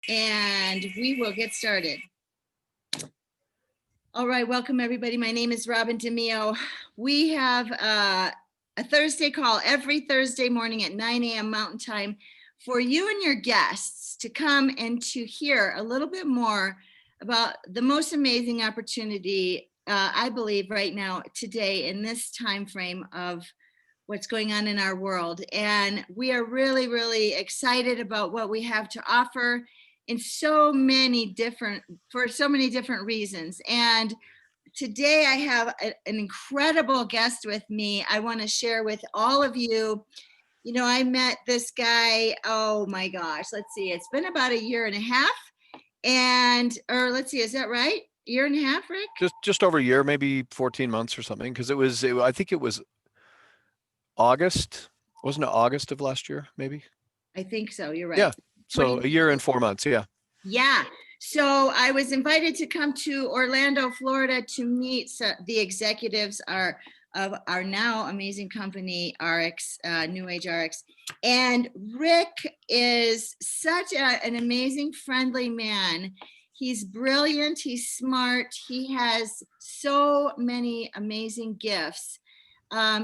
and we will get started. All right, welcome everybody. My name is Robin DeMio. We have a Thursday call every Thursday morning at 9 a.m. Mountain Time for you and your guests to come and to hear a little bit more about the most amazing opportunity, I believe, right now, today, in this time frame of what's going on in our world. And we are really, really excited about what we have to offer for so many different reasons. And today I have an incredible guest with me. I want to share with all of you. You know, I met this guy, oh my gosh, let's see, it's been about a year and a half. Or let's see, is that right? Year and a half, Rick? Just over a year, maybe 14 months or something, because I think it was August. Wasn't it August of last year, maybe? I think so, you're right. Yeah, so a year and 4 months, yeah. Yeah, so I was invited to come to Orlando, Florida to meet the executives of our now amazing company, ARIIX, New Age ARIIX. And Rick is such an amazing, friendly man. He's brilliant, he's smart, he has so many amazing gifts.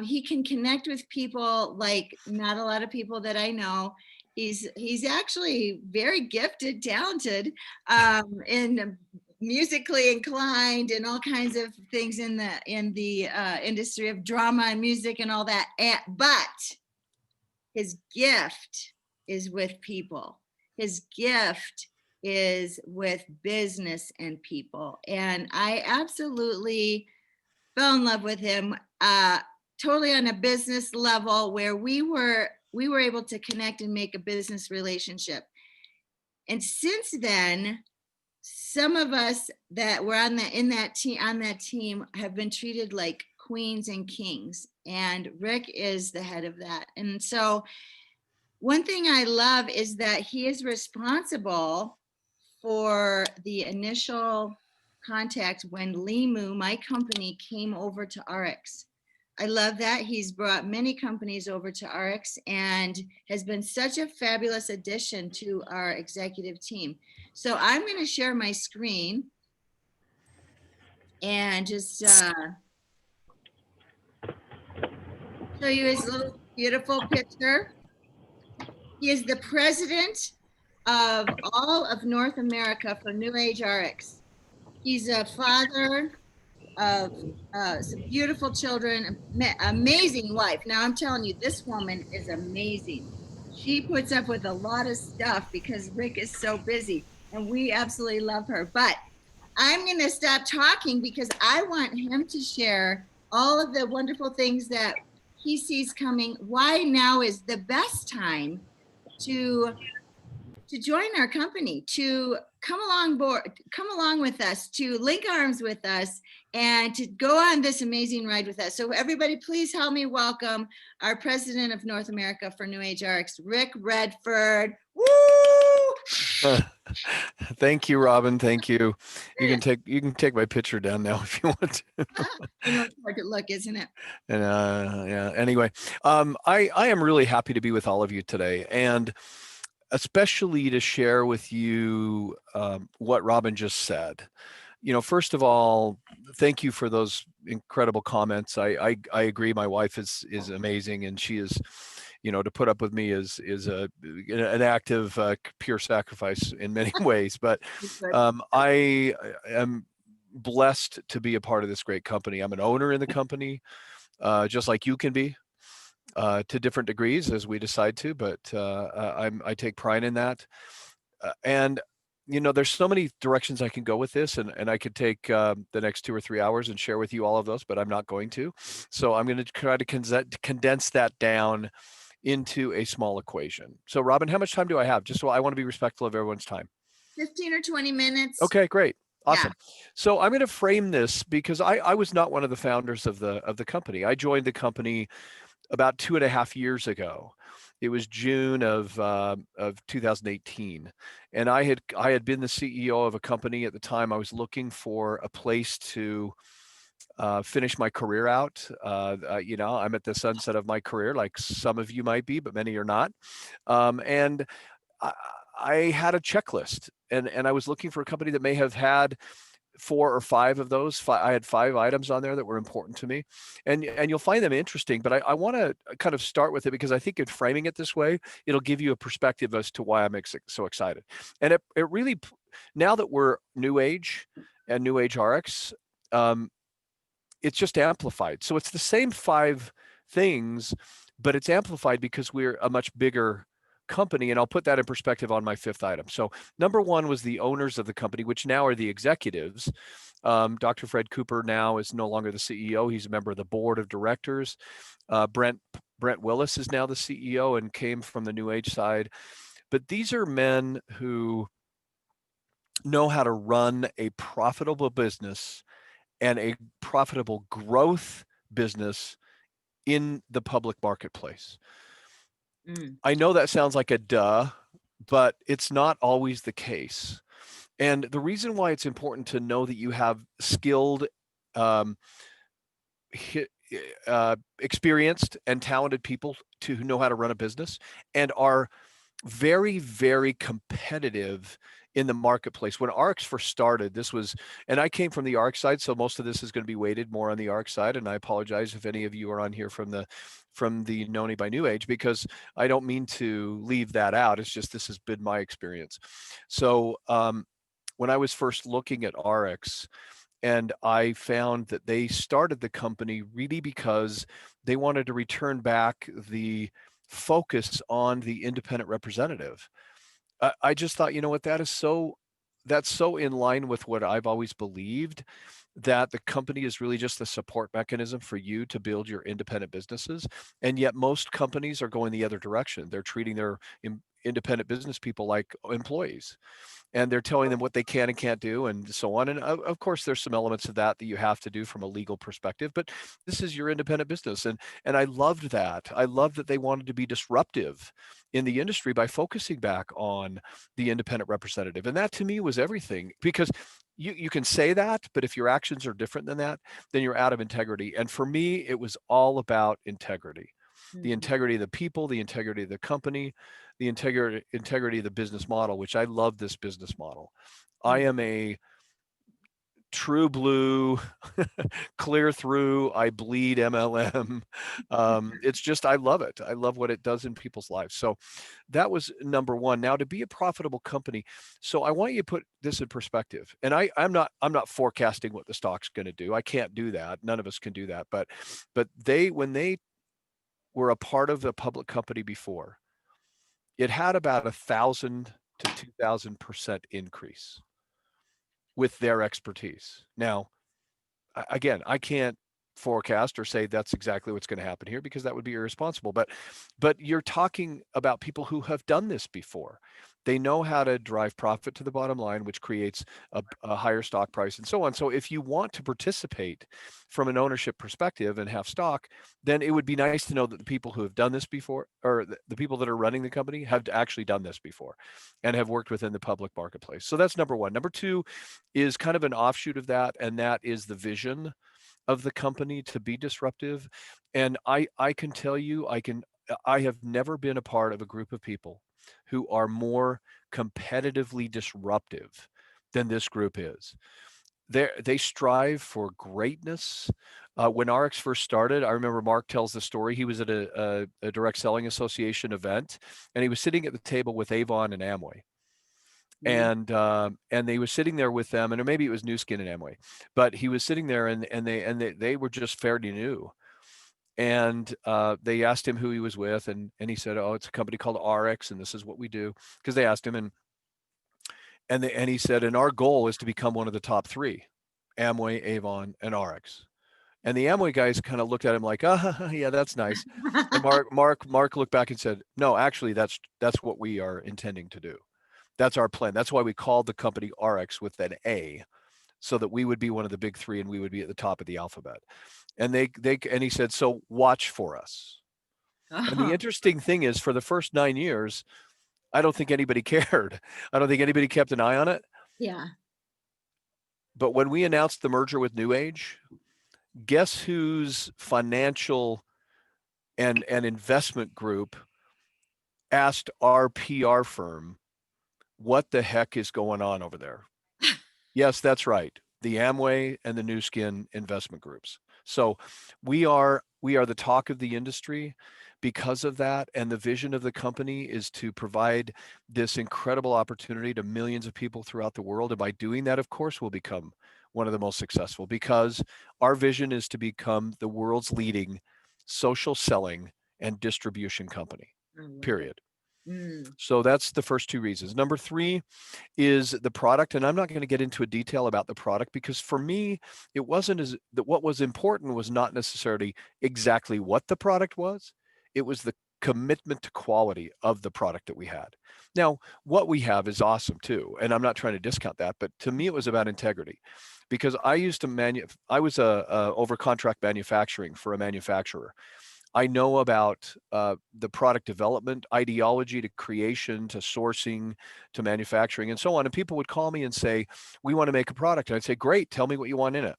He can connect with people like not a lot of people that I know. He's actually very gifted, talented, and musically inclined, and all kinds of things in the industry of drama and music and all that. But his gift is with people. His gift is with business and people, and I absolutely fell in love with him. Totally on a business level, where we were able to connect and make a business relationship. And since then, some of us that were on that team have been treated like queens and kings, and Rick is the head of that. And so one thing I love is that he is responsible for the initial contact when Limu, my company, came over to ARIIX. I love that. He's brought many companies over to ARIIX and has been such a fabulous addition to our executive team. So I'm going to share my screen and just show you his little beautiful picture. He is the president of all of North America for New Age ARIIX. He's a father of some beautiful children, amazing wife. Now I'm telling you, this woman is amazing. She puts up with a lot of stuff because Rick is so busy, and we absolutely love her. But I'm going to stop talking because I want him to share all of the wonderful things that he sees coming. Why now is the best time to join our company, to come along with us, to link arms with us, and to go on this amazing ride with us. So everybody, please help me welcome our president of North America for New Age ARIIX, Rick Redford. Woo! Thank you, Robin. Thank you. You can take my picture down now if you want to. You know, it's hard to look, isn't it? And yeah. Anyway, I am really happy to be with all of you today, and especially to share with you what Robin just said. You know, first of all, thank you for those incredible comments. I agree. My wife is amazing, and she is, you know, to put up with me is an act of pure sacrifice in many ways. But I am blessed to be a part of this great company. I'm an owner in the company, just like you can be. To different degrees as we decide to, but I take pride in that. And you know, there's so many directions I can go with this, and I could take the next 2 or 3 hours and share with you all of those, but I'm not going to. So I'm going to try to condense that down into a small equation. So Robin, how much time do I have? Just so I want to be respectful of everyone's time. 15 or 20 minutes. Okay, great. Awesome. Yeah. So I'm going to frame this because I was not one of the founders of the company. I joined the company about 2.5 years ago. It was June of 2018, and I had been the CEO of a company at the time. I was looking for a place to finish my career out. You know, I'm at the sunset of my career, like some of you might be, but many are not. And I had a checklist, and I was looking for a company that may have had 4 or 5 of those. I had 5 items on there that were important to me, and you'll find them interesting. But I want to kind of start with it because I think in framing it this way, it'll give you a perspective as to why I'm so excited. And it really, now that we're New Age and New Age RX, um, it's just amplified. So it's the same 5 things, but it's amplified because we're a much bigger company. And I'll put that in perspective on my 5th item. So number 1 was the owners of the company, which now are the executives. Dr. Fred Cooper now is no longer the CEO. He's a member of the board of directors. Brent Willis is now the CEO and came from the New Age side. But these are men who know how to run a profitable business and a profitable growth business in the public marketplace. Mm. I know that sounds like a duh, but it's not always the case. And the reason why it's important to know that you have skilled, um, experienced, and talented people who know how to run a business and are very, very competitive in the marketplace. When ARIIX first started, this was, and I came from the ARIIX side, so most of this is going to be weighted more on the ARIIX side. And I apologize if any of you are on here from the Noni by New Age, because I don't mean to leave that out. It's just this has been my experience. So when I was first looking at ARIIX, and I found that they started the company really because they wanted to return back the focus on the independent representative. I just thought, you know what, that's so in line with what I've always believed, that the company is really just the support mechanism for you to build your independent businesses. And yet most companies are going the other direction. They're treating their independent business people like employees, and they're telling them what they can and can't do and so on. And of course, there's some elements of that you have to do from a legal perspective, but this is your independent business. And I loved that. I loved that they wanted to be disruptive in the industry by focusing back on the independent representative. And that to me was everything, because you can say that, but if your actions are different than that, then you're out of integrity. And for me, it was all about integrity. The Mhm. integrity of the people, the integrity of the company, the integrity of the business model, which I love this business model. I Mhm. am a true blue, clear through, I bleed MLM. It's just, I love it. I love what it does in people's lives. So that was number 1. Now, to be a profitable company, so I want you to put this in perspective. And I'm not forecasting what the stock's going to do. I can't do that. None of us can do that. But when they were a part of the public company before, it had about 1,000 to 2,000% increase with their expertise. Now, again, I can't forecast or say that's exactly what's going to happen here, because that would be irresponsible. But you're talking about people who have done this before. They know how to drive profit to the bottom line, which creates a higher stock price and so on. So if you want to participate from an ownership perspective and have stock, then it would be nice to know that the people who have done this before, or the people that are running the company, have actually done this before and have worked within the public marketplace. So that's number 1. Number 2 is kind of an offshoot of that, and that is the vision of the company to be disruptive. And I can tell you, I have never been a part of a group of people who are more competitively disruptive than this group is. They strive for greatness. When ARIIX first started, I remember Mark tells the story. He was at a direct selling association event, and he was sitting at the table with Avon and Amway. Mm. And they was sitting there with them, and or maybe it was New Skin and Amway, but he was sitting there, and they were just fairly new. And they asked him who he was with, and he said, "Oh, it's a company called ARIIX, and this is what we do." Because they asked him, and he said, "And our goal is to become one of the top 3, Amway, Avon, and ARIIX." And the Amway guys kind of looked at him like, yeah, that's nice." And Mark looked back and said, "No, actually, that's what we are intending to do. That's our plan. That's why we called the company ARIIX with an A, so that we would be one of the big 3 and we would be at the top of the alphabet." And and he said, "So watch for us." And the Oh, interesting thing is, for the first 9 years, I don't think anybody cared. I don't think anybody kept an eye on it. yeah. But when we announced the merger with New Age, guess whose financial and investment group asked our PR firm what the heck is going on over there? Yes, that's right. The Amway and the New Skin investment groups. So we are the talk of the industry because of that. And the vision of the company is to provide this incredible opportunity to millions of people throughout the world. And by doing that, of course, we'll become one of the most successful because our vision is to become the world's leading social selling and distribution company. I love it. Period. Mm. So that's the first two reasons. Number three is the product, and I'm not going to get into a detail about the product because for me, it wasn't as that what was important was not necessarily exactly what the product was. It was the commitment to quality of the product that we had. Now, what we have is awesome too, and I'm not trying to discount that, but to me, it was about integrity because I used to I was a over contract manufacturing for a manufacturer. I know about the product development ideology to creation to sourcing to manufacturing and so on. And people would call me and say, "We want to make a product." And I'd say, "Great, tell me what you want in it."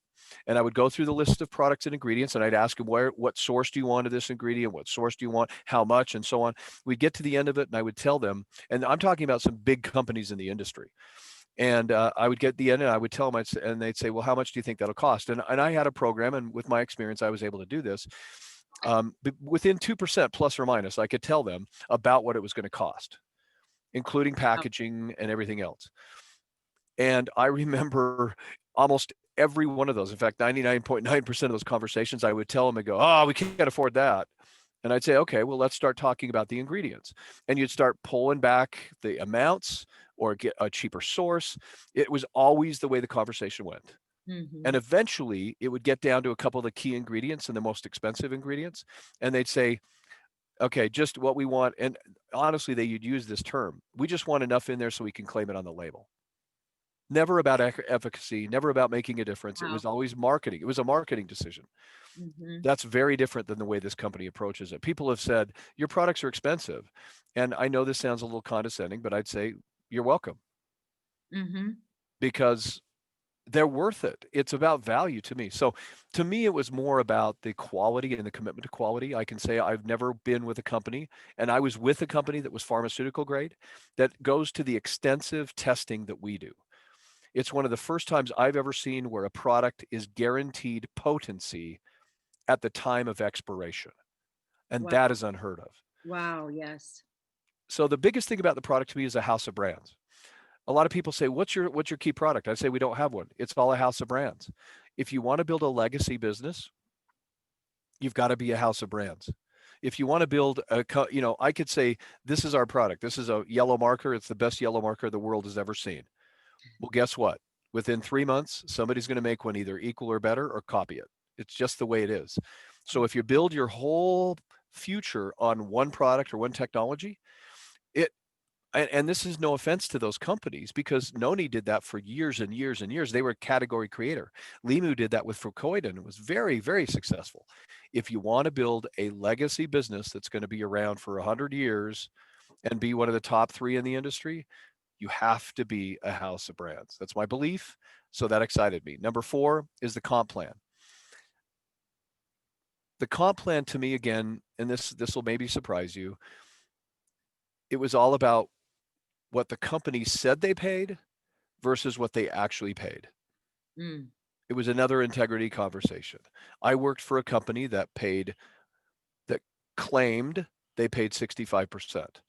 And I would go through the list of products and ingredients and I'd ask them, what source do you want of this ingredient? What source do you want? How much? And so on. We'd get to the end of it and I would tell them, and I'm talking about some big companies in the industry. And I would get the end and I would tell them, and they'd say, "Well, how much do you think that'll cost?" And I had a program, and with my experience, I was able to do this within 2% plus or minus. I could tell them about what it was going to cost, including Wow. packaging and everything else. And I remember almost every one of those. In fact, 99.9% of those conversations, I would tell them and go, "Oh, we can't afford that." And I'd say, "Okay, well, let's start talking about the ingredients." And you'd start pulling back the amounts or get a cheaper source. It was always the way the conversation went. And Mm-hmm. eventually it would get down to a couple of the key ingredients and the most expensive ingredients. And they'd say, "Okay, just what we want." And honestly, they'd use this term: "We just want enough in there so we can claim it on the label." Never about efficacy, never about making a difference. It Wow. was always marketing. It was a marketing decision. Mm-hmm. That's very different than the way this company approaches it. People have said, "Your products are expensive." And I know this sounds a little condescending, but I'd say, "You're welcome," Mm-hmm. because they're worth it. It's about value to me. So to me, it was more about the quality and the commitment to quality. I can say I've never been with a company, and I was with a company that was pharmaceutical grade that goes to the extensive testing that we do. It's one of the first times I've ever seen where a product is guaranteed potency at the time of expiration. And Wow. that is unheard of. Wow. Yes. So the biggest thing about the product to me is a house of brands. A lot of people say, "What's your key product?" I say, "We don't have one. It's all a house of brands." If you want to build a legacy business, you've got to be a house of brands. If you want to build I could say, "This is our product. This is a yellow marker. It's the best yellow marker the world has ever seen." Well, guess what? Within 3 months, somebody's going to make one either equal or better or copy it. It's just the way it is. So if you build your whole future on one product or one technology, it and this is no offense to those companies because Noni did that for years and years and years. They were a category creator. Limu did that with Fucoid and it was very, very successful. If you want to build a legacy business that's going to be around for 100 years and be one of the top three in the industry, you have to be a house of brands. That's my belief. So that excited me. Number four is the comp plan. The comp plan to me, again, and this will maybe surprise you, it was all about what the company said they paid versus what they actually paid. Mm. It was another integrity conversation. I worked for a company that claimed they paid 65%.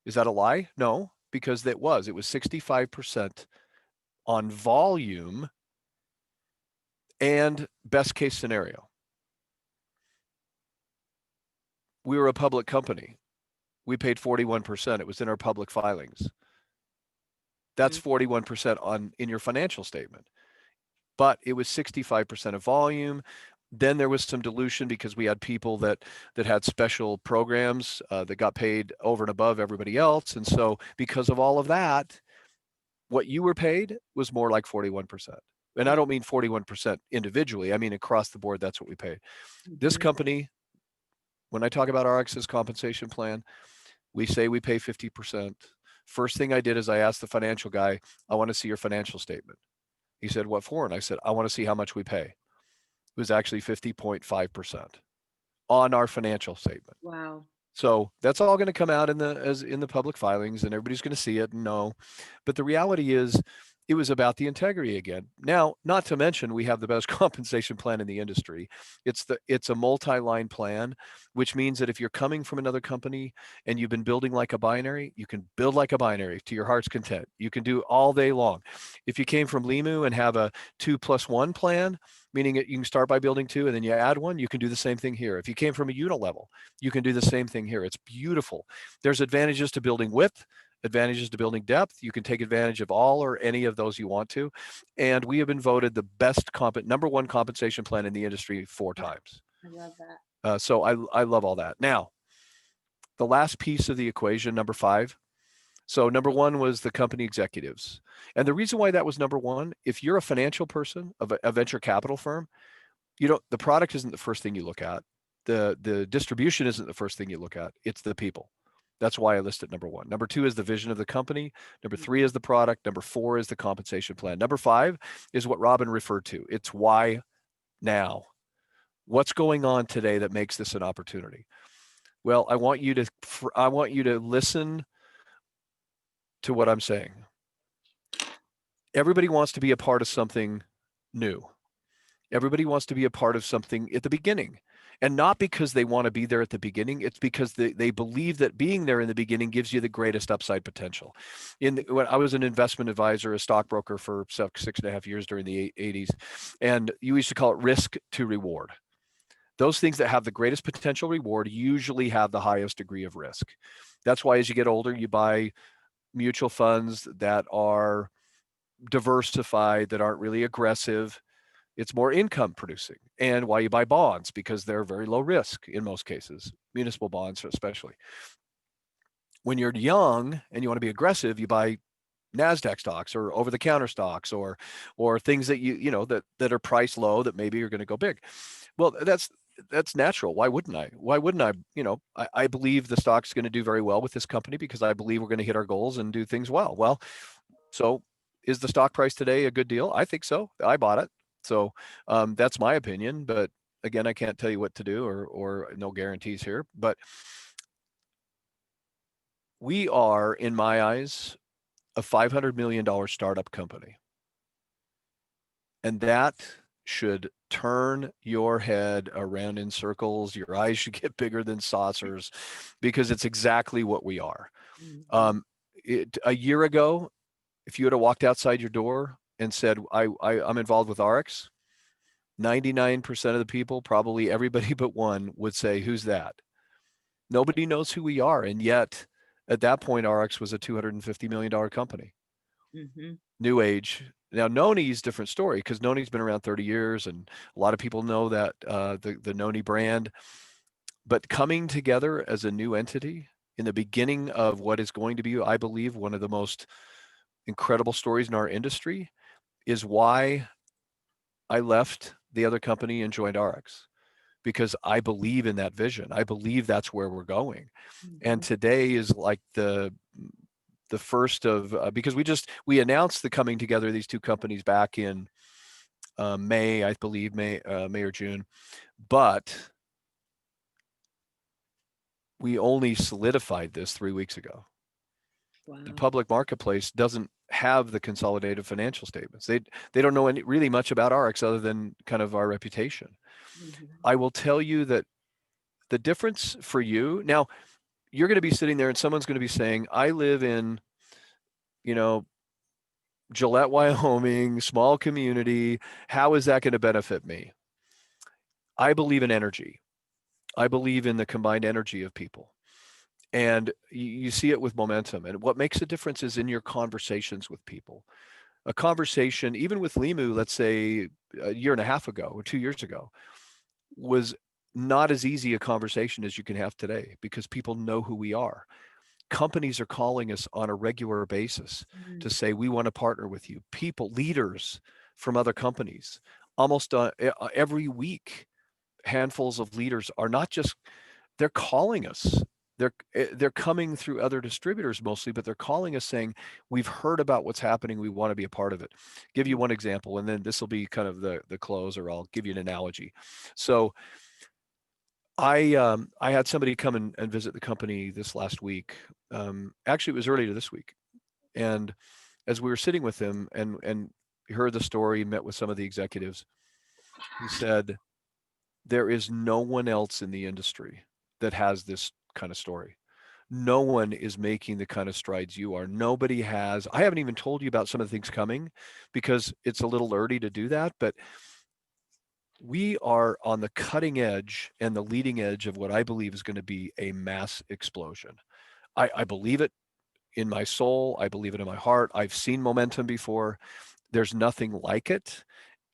Is that a lie? No, because it was 65% on volume and best case scenario. We were a public company. We paid 41%. It was in our public filings. That's Mm. 41% on in your financial statement. But it was 65% of volume. Then there was some dilution because we had people that had special programs that got paid over and above everybody else. And so because of all of that, what you were paid was more like 41%. And I Yeah. don't mean 41% individually. I mean across the board, that's what we paid. This Mm-hmm. company, when I talk about RX's compensation plan, we say we pay 50%. First thing I did is I asked the financial guy, "I want to see your financial statement." He said, "What for?" And I said, "I want to see how much we pay." It was actually 50.5% on our financial statement. Wow. So that's all going to come out in the public filings, and everybody's going to see it and know. But the reality is, it was about the integrity again. Now, not to mention, we have the best compensation plan in the industry. It's a multi-line plan, which means that if you're coming from another company and you've been building like a binary, you can build like a binary to your heart's content. You can do all day long. If you came from Limu and have a 2+1 plan, meaning that you can start by building two and then you add one, you can do the same thing here. If you came from a unilevel, you can do the same thing here. It's beautiful. There's advantages to building width, advantages to building depth. You can take advantage of all or any of those you want to. And we have been voted the best number one compensation plan in the industry 4 times. I love that. So I love all that. Now, the last piece of the equation, number 5. So number 1 was the company executives. And the reason why that was number 1, if you're a financial person of a venture capital firm, the product isn't the first thing you look at. The distribution isn't the first thing you look at. It's the people. That's why I listed number 1. Number 2 is the vision of the company. Number 3 is the product. Number 4 is the compensation plan. Number 5 is what Robin referred to. It's why now. What's going on today that makes this an opportunity? Well, I want you to listen to what I'm saying. Everybody wants to be a part of something new. Everybody wants to be a part of something at the beginning. And not because they want to be there at the beginning, it's because they believe that being there in the beginning gives you the greatest upside potential. When I was an investment advisor, a stockbroker for 6.5 years during the 80s, and you used to call it risk to reward. Those things that have the greatest potential reward usually have the highest degree of risk. That's why as you get older, you buy mutual funds that are diversified, that aren't really aggressive. It's more income producing. And why you buy bonds, because they're very low risk in most cases, municipal bonds especially. When you're young and you want to be aggressive, you buy NASDAQ stocks or over-the-counter stocks or things that that are priced low that maybe you're going to go big. Well, that's natural. Why wouldn't I? I believe the stock's going to do very well with this company because I believe we're going to hit our goals and do things well. Well, so is the stock price today a good deal? I think so. I bought it. So that's my opinion. But again, I can't tell you what to do or no guarantees here. But we are, in my eyes, a $500 million startup company. And that should turn your head around in circles. Your eyes should get bigger than saucers because it's exactly what we are. Mhm. A year ago, if you had walked outside your door and said, I'm involved with ARIIX, 99% of the people, probably everybody but one, would say, who's that? Nobody knows who we are. And yet, at that point, ARIIX was a $250 million company. Mm-hmm. New Age. Now, Noni's a different story because Noni's been around 30 years and a lot of people know that the Noni brand. But coming together as a new entity in the beginning of what is going to be, I believe, one of the most incredible stories in our industry is why I left the other company and joined ARIIX, because I believe in that vision. I believe that's where we're going. And today is like the first of because we announced the coming together of these two companies back in May, I believe, May or June, but we only solidified this 3 weeks ago. Wow. The public marketplace doesn't have the consolidated financial statements. They don't know really much about ARIIX other than kind of our reputation. Mm-hmm. I will tell you that the difference for you now, you're going to be sitting there and someone's going to be saying, I live in, Gillette, Wyoming, small community. How is that going to benefit me? I believe in energy. I believe in the combined energy of people. And you see it with momentum. And what makes a difference is in your conversations with people. A conversation, even with Limu, let's say a year and a half ago or 2 years ago, was not as easy a conversation as you can have today because people know who we are. Companies are calling us on a regular basis to say, we want to partner with you. People, leaders from other companies, almost every week, handfuls of leaders are not just, they're calling us. They're coming through other distributors mostly, but they're calling us saying, we've heard about what's happening. We want to be a part of it. Give you one example, and then this will be kind of the close, or I'll give you an analogy. So I had somebody come and visit the company this last week. Actually, it was earlier this week. And as we were sitting with him and heard the story, met with some of the executives, he said, there is no one else in the industry that has this kind of story. No one is making the kind of strides you are. Nobody has. I haven't even told you about some of the things coming because it's a little early to do that, but we are on the cutting edge and the leading edge of what I believe is going to be a mass explosion. I believe it in my soul. I believe it in my heart. I've seen momentum before. There's nothing like it.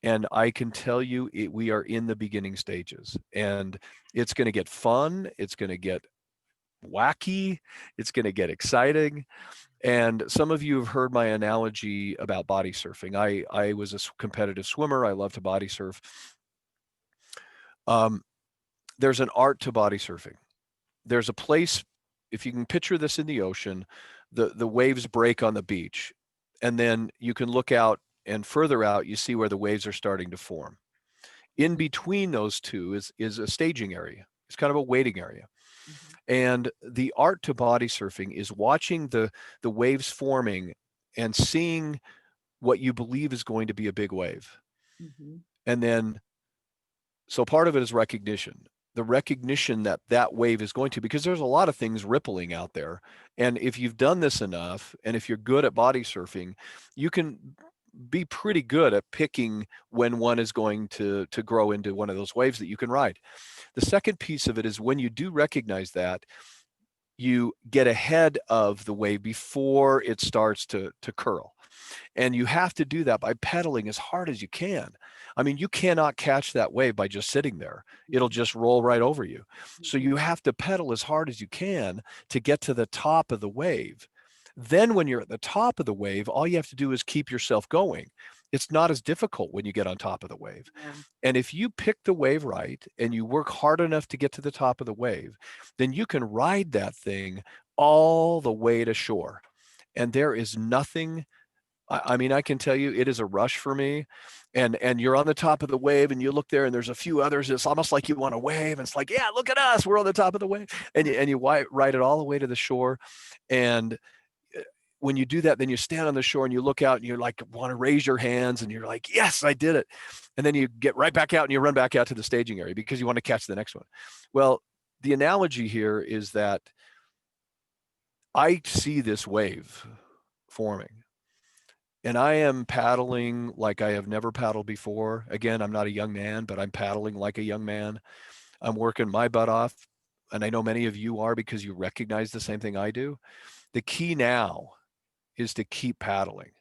And I can tell you we are in the beginning stages, and it's going to get fun. It's going to get wacky. It's going to get exciting. And some of you have heard my analogy about body surfing. I was a competitive swimmer. I love to body surf. Um, there's an art to body surfing. There's a place, if you can picture this in the ocean, the waves break on the beach, and then you can look out and further out, you see where the waves are starting to form. In between those two is a staging area. It's kind of a waiting area. Mhm. And the art to body surfing is watching the waves forming and seeing what you believe is going to be a big wave. Mhm. And then, so part of it is recognition. The recognition that that wave is going to, because there's a lot of things rippling out there. And if you've done this enough, and if you're good at body surfing, you can be pretty good at picking when one is going to grow into one of those waves that you can ride. The second piece of it is when you do recognize that, you get ahead of the wave before it starts to curl. And you have to do that by pedaling as hard as you can. I mean, you cannot catch that wave by just sitting there. It'll Mhm. just roll right over you. So Mhm. you have to pedal as hard as you can to get to the top of the wave. Then when you're at the top of the wave, all you have to do is keep yourself going. It's not as difficult when you get on top of the wave. Yeah. And if you pick the wave right and you work hard enough to get to the top of the wave, then you can ride that thing all the way to shore. And there is nothing, I mean, I can tell you it is a rush for me. And you're on the top of the wave and you look there and there's a few others. It's almost like you want to wave. And it's like, yeah, look at us. We're on the top of the wave. And you ride it all the way to the shore. And when you do that, then you stand on the shore and you look out and you like want to raise your hands and you're like, yes, I did it. And then you get right back out and you run back out to the staging area because you want to catch the next one. Well, the analogy here is that I see this wave forming and I am paddling like I have never paddled before. Again, I'm not a young man, but I'm paddling like a young man. I'm working my butt off. And I know many of you are because you recognize the same thing I do. The key now is to keep paddling.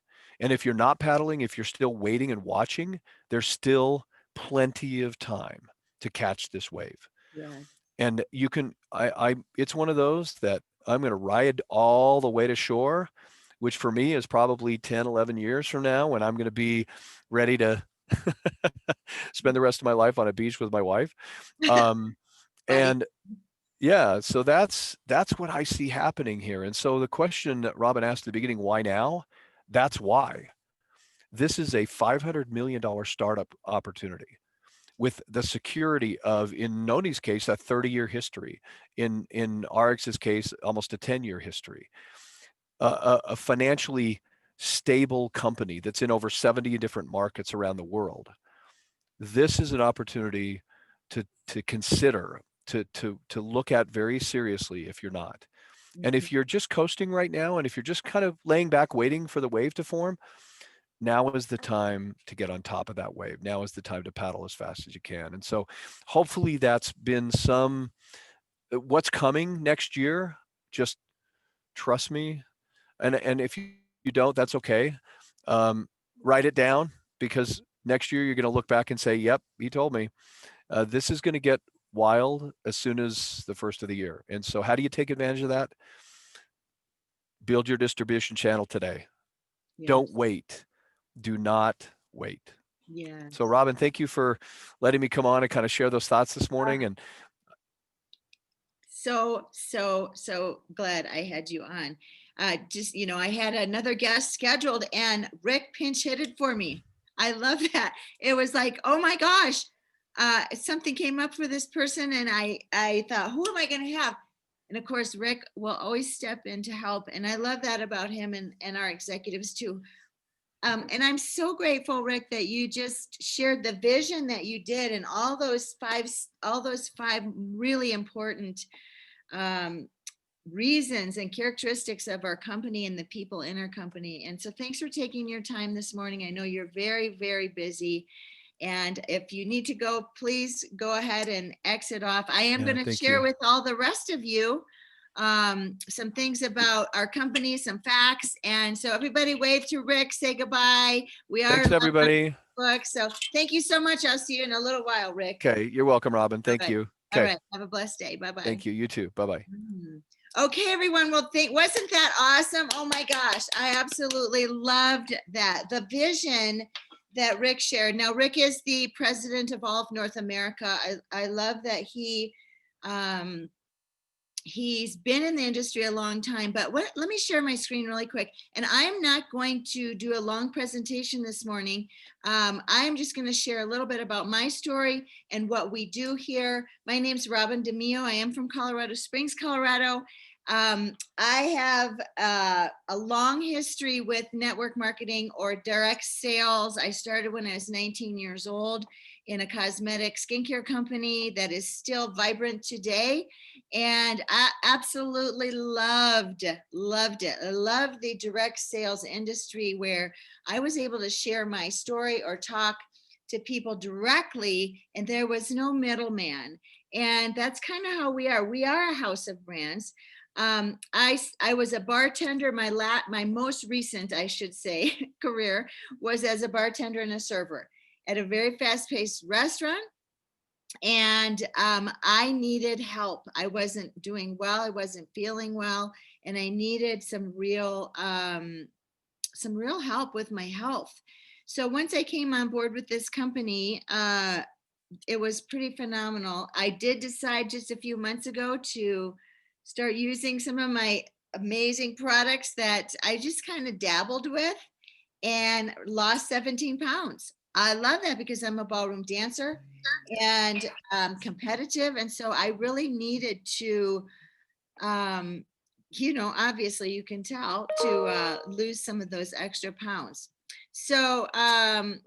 And if you're not paddling, if you're still waiting and watching, there's still plenty of time to catch this wave. Yes. And you can, it's one of those that I'm going to ride all the way to shore, which for me is probably 10, 11 years from now when I'm going to be ready to spend the rest of my life on a beach with my wife. Um, Funny. and yeah, so that's what I see happening here. And so the question that Robin asked at the beginning, why now? That's why. This is a $500 million startup opportunity with the security of, in Noni's case, a 30-year history. In ARIIX's case, almost a 10-year history. A financially stable company that's in over 70 different markets around the world. This is an opportunity to consider, to look at very seriously if you're not. And Mhm. if you're just coasting right now, and if you're just kind of laying back waiting for the wave to form, now is the time to get on top of that wave. Now is the time to paddle as fast as you can. And so hopefully that's been some, what's coming next year, just trust me. And if you don't, that's okay. Um, write it down because next year you're going to look back and say, yep, he told me. This is going to get wild as soon as the first of the year. And so how do you take advantage of that? Build your distribution channel today. Don't Yes. wait. Do not wait. So Yes. Robin, thank you for letting me come on and kind of share those thoughts this morning. And So glad I had you on. Just, I had another guest scheduled and Rick pinch hit it for me. I love that. It was like, oh my gosh, something came up for this person, and I thought, who am I going to have? And of course, Rick will always step in to help. And I love that about him and our executives too. And I'm so grateful, Rick, that you just shared the vision that you did and all those five really important um, reasons and characteristics of our company and the people in our company. And so thanks for taking your time this morning. I know you're very, very busy. And if you need to go, please go ahead and exit off. I am going to Thank share you. with all the rest of you some things about our company, some facts. And so everybody wave to Rick, say goodbye. We are Thanks, everybody. book. So thank you so much. I'll see you in a little while, Rick. Okay, you're welcome, Robin. Thank All right. you. All Okay, right. Have a blessed day. Bye-bye. thank you. You too. Bye-bye. Okay, everyone. Well, wasn't that awesome? Oh my gosh, I absolutely loved that. The vision that Rick shared. Now, Rick is the president of all of North America. I love that he's been in the industry a long time, but let me share my screen really quick. And I'm not going to do a long presentation this morning. I'm just going to share a little bit about my story and what we do here. My name's Robin DeMio. I am from Colorado Springs, Colorado. I have a long history with network marketing or direct sales. I started when I was 19 years old in a cosmetic skincare company that is still vibrant today. And I absolutely loved it. I love the direct sales industry where I was able to share my story or talk to people directly, and there was no middleman. And that's kind of how we are. We are a house of brands. I was a bartender. My most recent, I should say, career was as a bartender and a server at a very fast-paced restaurant. And I needed help. I wasn't doing well. I wasn't feeling well, and I needed some real help with my health. So once I came on board with this company, it was pretty phenomenal. I did decide just a few months ago to start using some of my amazing products that I just kind of dabbled with and lost 17 pounds. I love that because I'm a ballroom dancer and competitive. And so I really needed to, obviously you can tell, to lose some of those extra pounds. So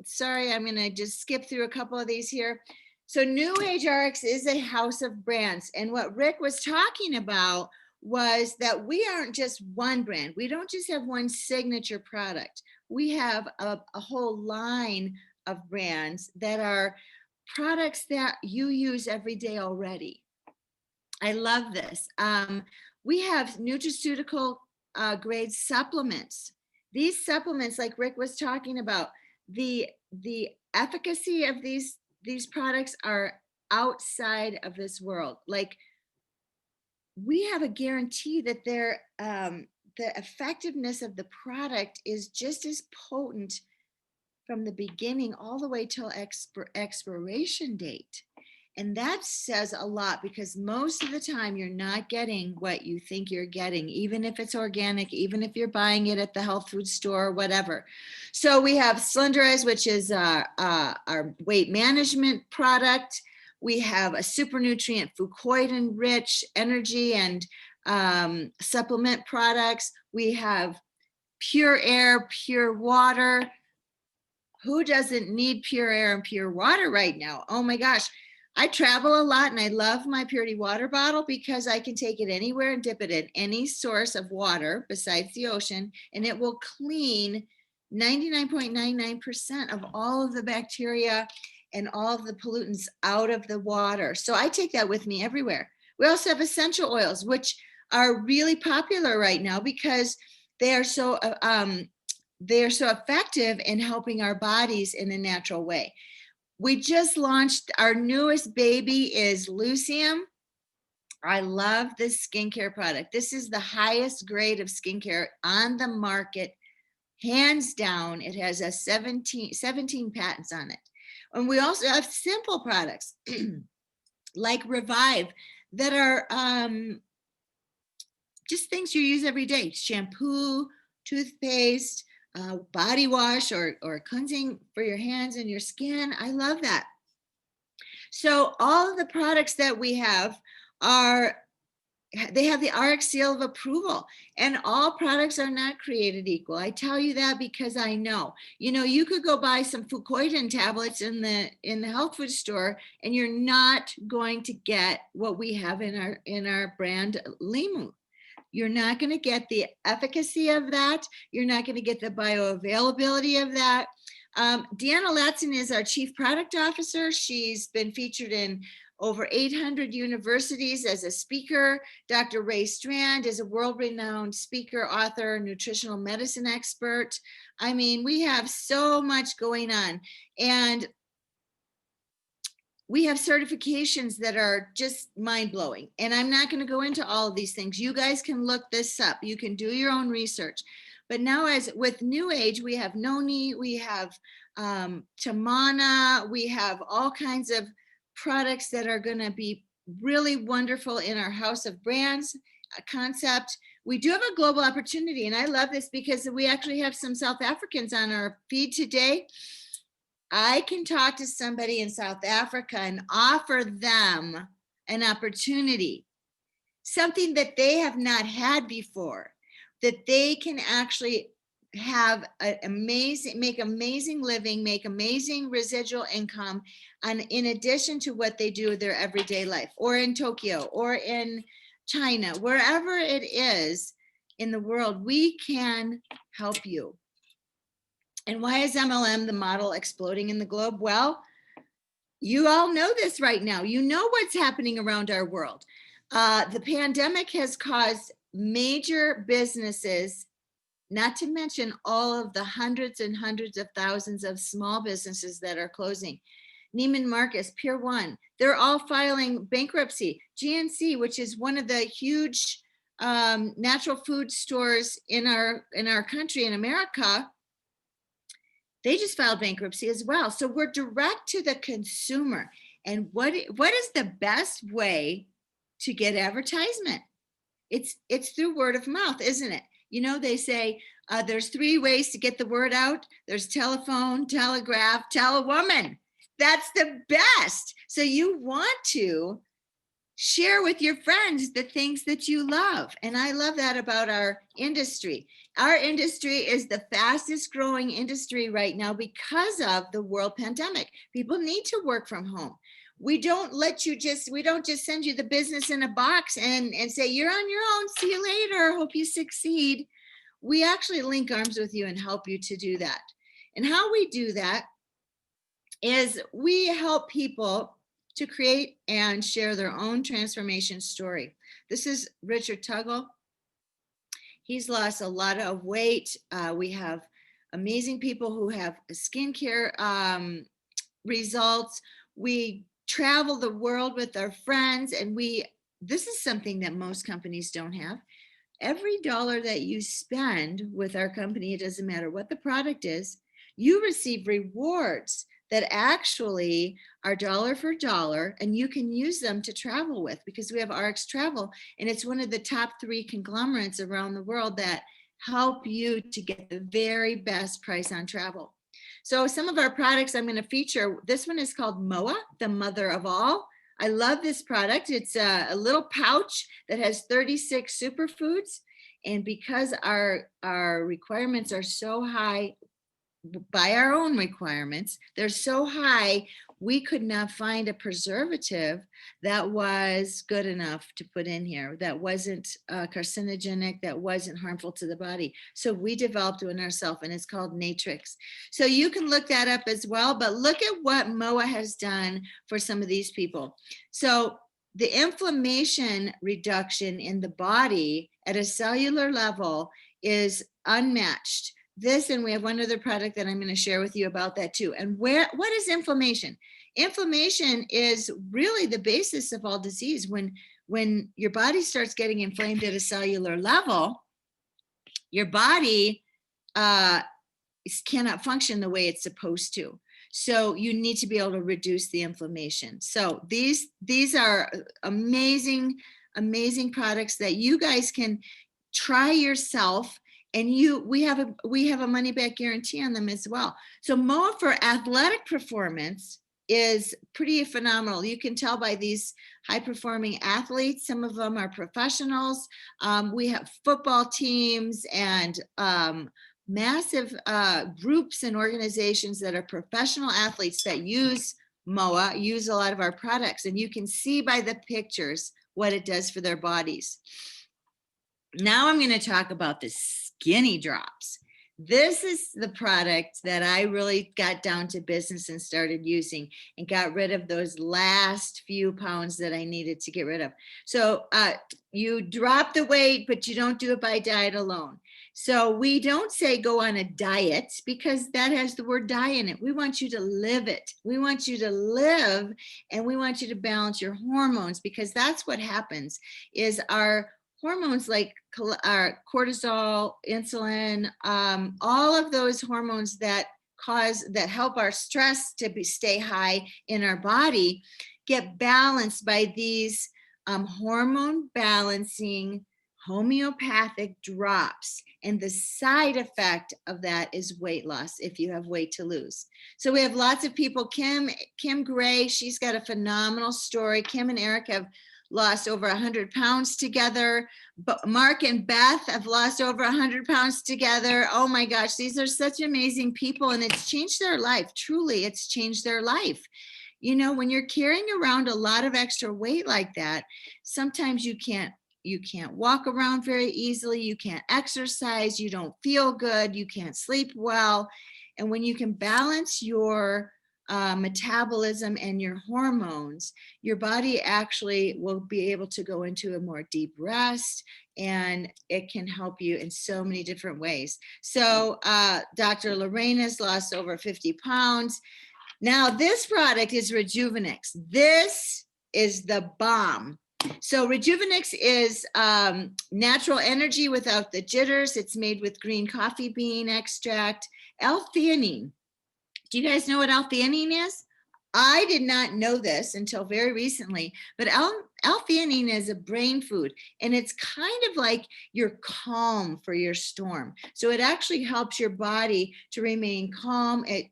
sorry, I'm going to just skip through a couple of these here. So New Age ARIIX is a house of brands. And what Rick was talking about was that we aren't just one brand. We don't just have one signature product. We have a whole line of brands that are products that you use every day already. I love this. We have nutraceutical grade supplements. These supplements, like Rick was talking about, the efficacy of these products are outside of this world. Like, we have a guarantee that the effectiveness of the product is just as potent from the beginning all the way till expiration date. And that says a lot, because most of the time you're not getting what you think you're getting, even if it's organic, even if you're buying it at the health food store or whatever. So we have Slenderize, which is our weight management product. We have a super nutrient Fucoid rich energy and supplement products. We have pure air, pure water. Who doesn't need pure air and pure water right now? Oh my gosh. I travel a lot and I love my Purity water bottle because I can take it anywhere and dip it in any source of water besides the ocean, and it will clean 99.99% of all of the bacteria and all of the pollutants out of the water. So I take that with me everywhere. We also have essential oils, which are really popular right now because they are so effective in helping our bodies in a natural way. We just launched our newest baby is Lucium. I love this skincare product. This is the highest grade of skincare on the market, hands down. It has a 17 patents on it. And we also have simple products like Revive that are just things you use every day. Shampoo, toothpaste, body wash or cleansing for your hands and your skin. I love that. So all of the products that we have they have the RX seal of approval, and all products are not created equal. I tell you that because I know. You could go buy some Fucoidan tablets in the health food store, and you're not going to get what we have in our brand Limu. You're not going to get the efficacy of that. You're not going to get the bioavailability of that. Deanna Latson is our Chief Product Officer. She's been featured in over 800 universities as a speaker. Dr. Ray Strand is a world-renowned speaker, author, nutritional medicine expert. I mean, we have so much going on. And we have certifications that are just mind-blowing. And I'm not going to go into all of these things. You guys can look this up. You can do your own research. But now, as with New Age, we have Noni, we have Tamana, we have all kinds of products that are going to be really wonderful in our house of brands concept. We do have a global opportunity, and I love this because we actually have some South Africans on our feed today. I can talk to somebody in South Africa and offer them an opportunity, something that they have not had before, that they can actually have make amazing living, make amazing residual income, and in addition to what they do in their everyday life, or in Tokyo, or in China, wherever it is in the world, we can help you. And why is MLM, the model, exploding in the globe? Well, you all know this right now. You know what's happening around our world. The pandemic has caused major businesses, not to mention all of the hundreds and hundreds of thousands of small businesses that are closing. Neiman Marcus, Pier 1, they're all filing bankruptcy. GNC, which is one of the huge natural food stores in our country, in America, they just filed bankruptcy as well. So we're direct to the consumer. And what is the best way to get advertisement? It's through word of mouth, isn't it? They say there's 3 ways to get the word out. There's telephone, telegraph, tell a woman. That's the best. So you want to share with your friends the things that you love. And I love that about our industry. Our industry is the fastest growing industry right now because of the world pandemic. People need to work from home. We don't just send you the business in a box and say, you're on your own, see you later, hope you succeed. We actually link arms with you and help you to do that. And how we do that is we help people to create and share their own transformation story. This is Richard Tuggle. He's lost a lot of weight. We have amazing people who have skincare results. We travel the world with our friends, and this is something that most companies don't have. Every dollar that you spend with our company, it doesn't matter what the product is, you receive rewards that actually are dollar for dollar, and you can use them to travel with, because we have RX Travel, and it's one of the top 3 conglomerates around the world that help you to get the very best price on travel. So some of our products I'm going to feature, this one is called MOA, the mother of all. I love this product. It's a little pouch that has 36 superfoods. And because our requirements are so high, by our own requirements, they're so high, we could not find a preservative that was good enough to put in here, that wasn't carcinogenic, that wasn't harmful to the body. So we developed one ourselves, and it's called Natrix. So you can look that up as well, but look at what MOA has done for some of these people. So the inflammation reduction in the body at a cellular level is unmatched. This, and we have one other product that I'm going to share with you about that too. And what is inflammation? Inflammation is really the basis of all disease. When your body starts getting inflamed at a cellular level, your body cannot function the way it's supposed to. So you need to be able to reduce the inflammation. So these are amazing, amazing products that you guys can try yourself. And we have a money back guarantee on them as well. So MOA for athletic performance is pretty phenomenal. You can tell by these high-performing athletes. Some of them are professionals. We have football teams and massive groups and organizations that are professional athletes that use MOA, use a lot of our products. And you can see by the pictures what it does for their bodies. Now I'm going to talk about the skinny drops. This is the product that I really got down to business and started using and got rid of those last few pounds that I needed to get rid of. So you drop the weight, but you don't do it by diet alone. So we don't say go on a diet because that has the word diet in it. We want you to live it. We want you to live, and we want you to balance your hormones, because that's what happens is our hormones like cortisol, insulin, all of those hormones that help our stress to stay high in our body get balanced by these hormone balancing homeopathic drops. And the side effect of that is weight loss if you have weight to lose. So we have lots of people. Kim Gray, she's got a phenomenal story. Kim and Eric have lost over 100 pounds together. But Mark and Beth have lost over 100 pounds together. Oh my gosh, these are such amazing people, and it's changed their life. Truly, it's changed their life. You know, when you're carrying around a lot of extra weight like that, sometimes you can't walk around very easily. You can't exercise. You don't feel good. You can't sleep well. And when you can balance your metabolism and your hormones, your body actually will be able to go into a more deep rest, and it can help you in so many different ways. So Dr. Lorraine has lost over 50 pounds. Now this product is Rejuvenix. This is the bomb. So Rejuvenix is natural energy without the jitters. It's made with green coffee bean extract, L-theanine. Do you guys know what L-theanine is? I did not know this until very recently, but L-theanine is a brain food, and it's kind of like your calm for your storm. So it actually helps your body to remain calm. It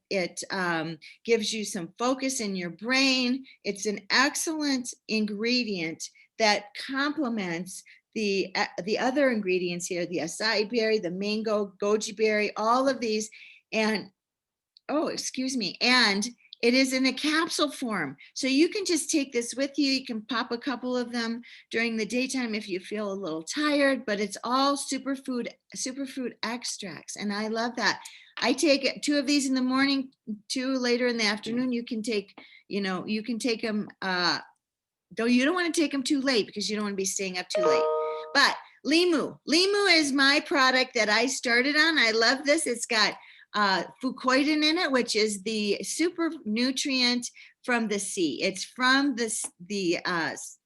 gives you some focus in your brain. It's an excellent ingredient that complements the other ingredients here, the acai berry, the mango, goji berry, all of these. And and it is in a capsule form. So you can just take this with you. You can pop a couple of them during the daytime if you feel a little tired, but it's all superfood extracts. And I love that. I take 2 of these in the morning, 2 later in the afternoon. You can take them, though you don't want to take them too late because you don't want to be staying up too late. But Limu is my product that I started on. I love this. It's got fucoidan in it, which is the super nutrient from the sea. It's from the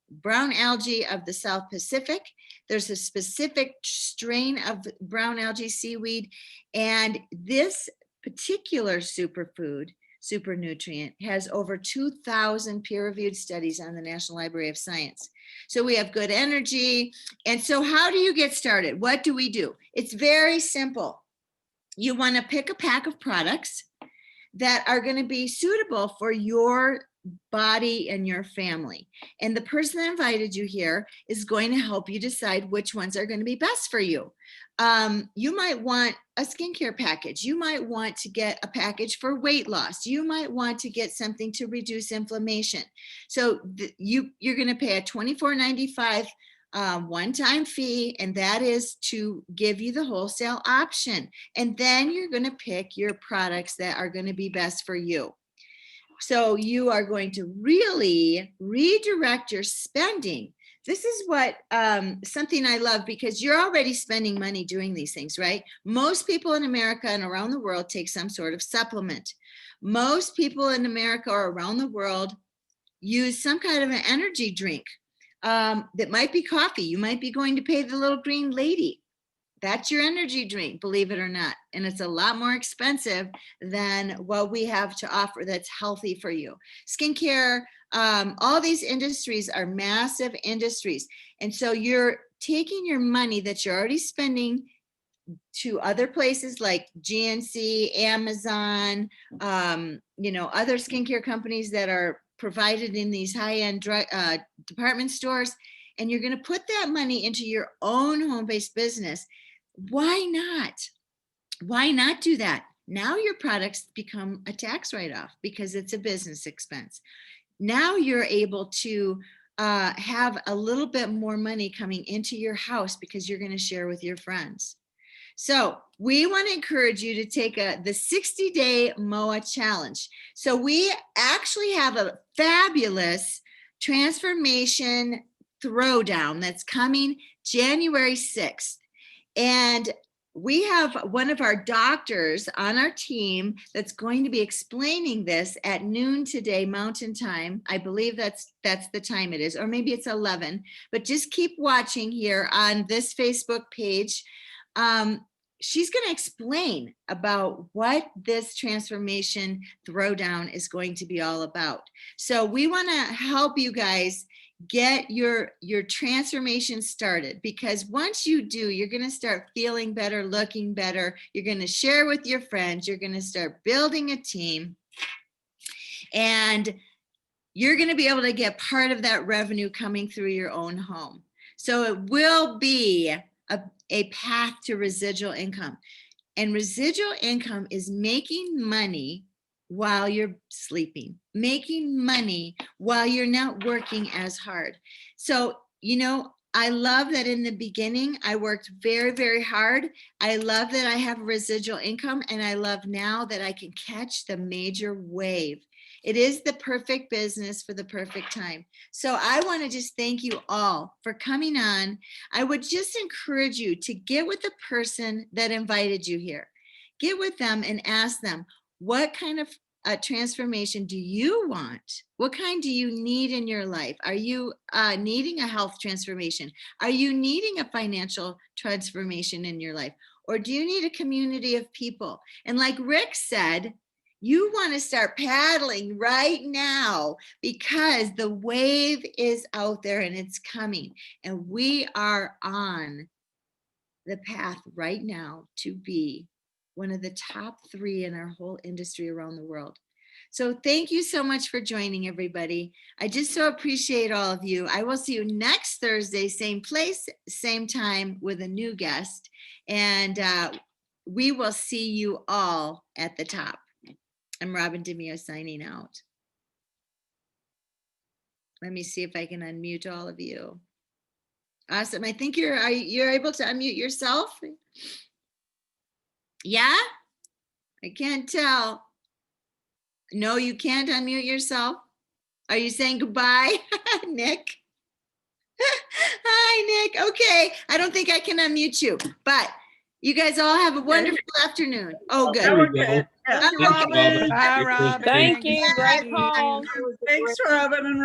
brown algae of the South Pacific. There's a specific strain of brown algae seaweed, and this particular superfood, super nutrient, has over 2,000 peer-reviewed studies on the National Library of Science. So we have good energy. And so how do you get started? What do we do? It's very simple. You want to pick a pack of products that are going to be suitable for your body and your family. And the person that invited you here is going to help you decide which ones are going to be best for you. You might want a skincare package. You might want to get a package for weight loss. You might want to get something to reduce inflammation. So you're going to pay a $24.95 one-time fee, and that is to give you the wholesale option. And then you're going to pick your products that are going to be best for you. So you are going to really redirect your spending. This is what something I love, because you're already spending money doing these things, right? Most people in America and around the world take some sort of supplement. Most people in America or around the world use some kind of an energy drink. That might be coffee. You might be going to pay the little green lady. That's your energy drink, believe it or not. And it's a lot more expensive than what we have to offer that's healthy for you. Skincare, all these industries are massive industries. And so you're taking your money that you're already spending to other places like GNC, Amazon, other skincare companies that are provided in these high-end department stores, and you're going to put that money into your own home-based business. Why not? Why not do that? Now your products become a tax write-off because it's a business expense. Now you're able to have a little bit more money coming into your house because you're going to share with your friends. So we want to encourage you to take the 60-day MOA challenge. So we actually have a fabulous transformation throwdown that's coming January 6th. And we have one of our doctors on our team that's going to be explaining this at noon today, Mountain Time. I believe that's the time it is, or maybe it's 11, but just keep watching here on this Facebook page. She's going to explain about what this transformation throwdown is going to be all about. So we want to help you guys get your transformation started, because once you do, you're going to start feeling better, looking better. You're going to share with your friends. You're going to start building a team, and you're going to be able to get part of that revenue coming through your own home. So it will be a path to residual income. And residual income is making money while you're sleeping, making money while you're not working as hard. So, I love that in the beginning, I worked very, very hard. I love that I have residual income, and I love now that I can catch the major wave. It is the perfect business for the perfect time. So I want to just thank you all for coming on. I would just encourage you to get with the person that invited you here. Get with them and ask them, what kind of transformation do you want? What kind do you need in your life? Are you needing a health transformation? Are you needing a financial transformation in your life? Or do you need a community of people? And like Rick said, you want to start paddling right now, because the wave is out there and it's coming. And we are on the path right now to be one of the top 3 in our whole industry around the world. So thank you so much for joining, everybody. I just so appreciate all of you. I will see you next Thursday, same place, same time, with a new guest. And we will see you all at the top. I'm Robin DeMio signing out. Let me see if I can unmute all of you. Awesome. I think you're able to unmute yourself. Yeah? I can't tell. No, you can't unmute yourself. Are you saying goodbye, Nick? Hi, Nick. Okay. I don't think I can unmute you, but you guys all have a wonderful afternoon. Oh, good. There we go. Bye, Robin. Bye, Robin. Thank you. Great Bye. call. Thanks, Robin and